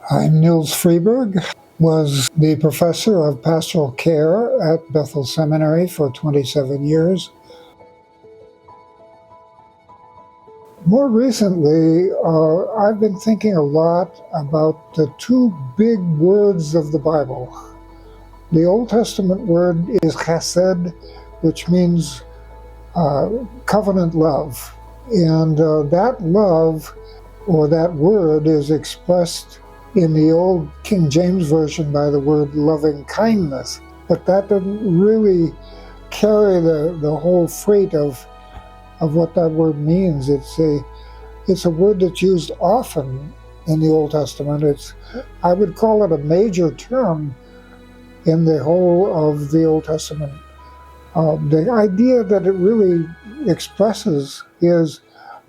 I'm Nils Friberg, was the professor of Pastoral Care at Bethel Seminary for 27 years. More recently, I've been thinking a lot about the two big words of the Bible. The Old Testament word is hesed, which means covenant love. And that love, or that word, is expressed in the old King James Version by the word loving kindness. But that doesn't really carry the whole freight of what that word means. It's a word that's used often in the Old Testament. I would call it a major term in the whole of the Old Testament. The idea that it really expresses is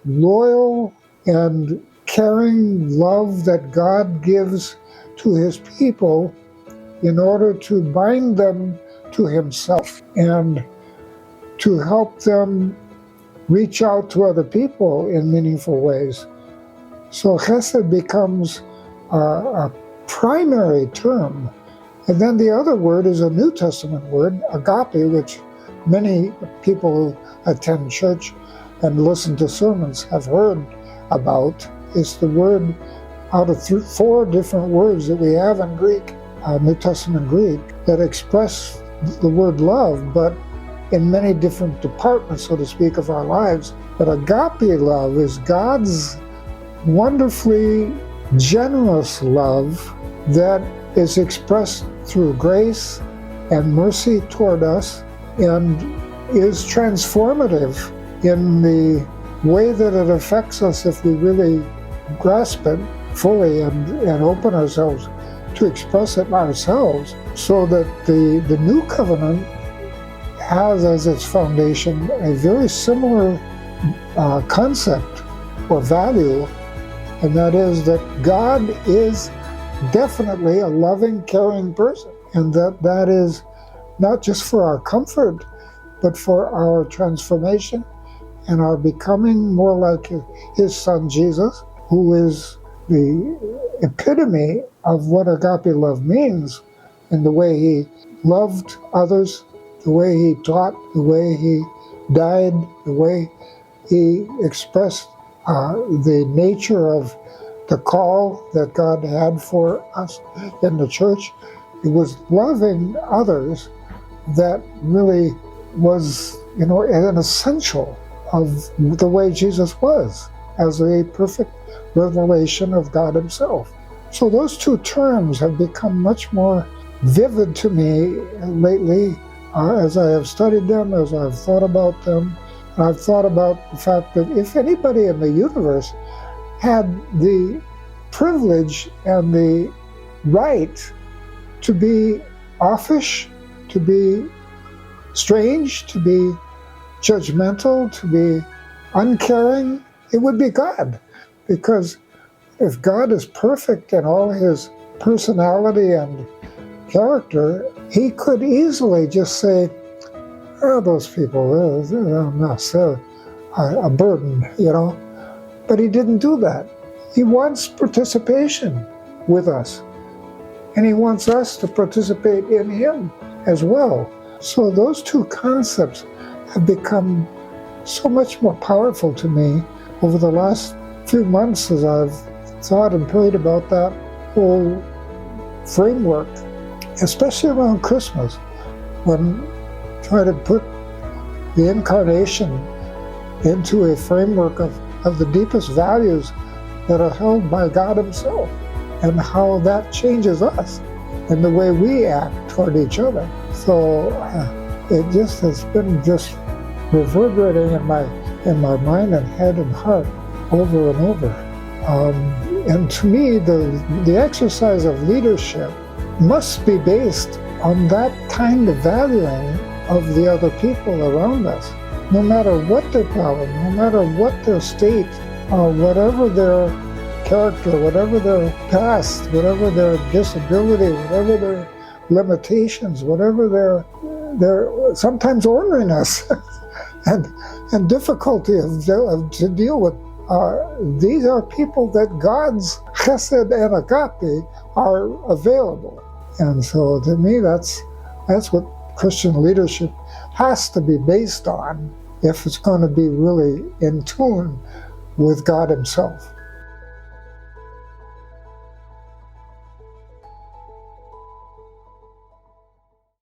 loyal and caring love that God gives to his people in order to bind them to himself and to help them reach out to other people in meaningful ways. So hesed becomes a primary term. And then the other word is a New Testament word, agape, which many people who attend church and listen to sermons have heard about. It's the word out of four different words that we have in Greek, New Testament Greek, that express the word love, but in many different departments, so to speak, of our lives. But agape love is God's wonderfully generous love that is expressed through grace and mercy toward us and is transformative in the way that it affects us if we really grasp it fully and open ourselves to express it ourselves, so that the new covenant has as its foundation a very similar concept or value, and that is that God is definitely a loving, caring person, and that is not just for our comfort, but for our transformation and our becoming more like his son Jesus, who is the epitome of what agape love means in the way he loved others, the way he taught, the way he died, the way he expressed the nature of the call that God had for us in the church. It was loving others that really was, an essential of the way Jesus was, as a perfect revelation of God himself. So those two terms have become much more vivid to me lately as I have studied them, as I've thought about them. And I've thought about the fact that if anybody in the universe had the privilege and the right to be offish, to be strange, to be judgmental, to be uncaring, it would be God. Because if God is perfect in all his personality and character, he could easily just say, those people, they're a mess, they're a burden, But he didn't do that. He wants participation with us. And he wants us to participate in him as well. So those two concepts have become so much more powerful to me over the last few months as I've thought and prayed about that whole framework, especially around Christmas, when try to put the incarnation into a framework of the deepest values that are held by God himself, and how that changes us and the way we act toward each other. So it just has been just reverberating in my mind and head and heart over and over. And to me, the exercise of leadership must be based on that kind of valuing of the other people around us, no matter what their problem, no matter what their state, whatever their character, whatever their past, whatever their disability, whatever their limitations, whatever their sometimes orneriness and difficulty to deal with these are people that God's hesed and agape are available. And so to me, that's what Christian leadership has to be based on if it's going to be really in tune with God himself.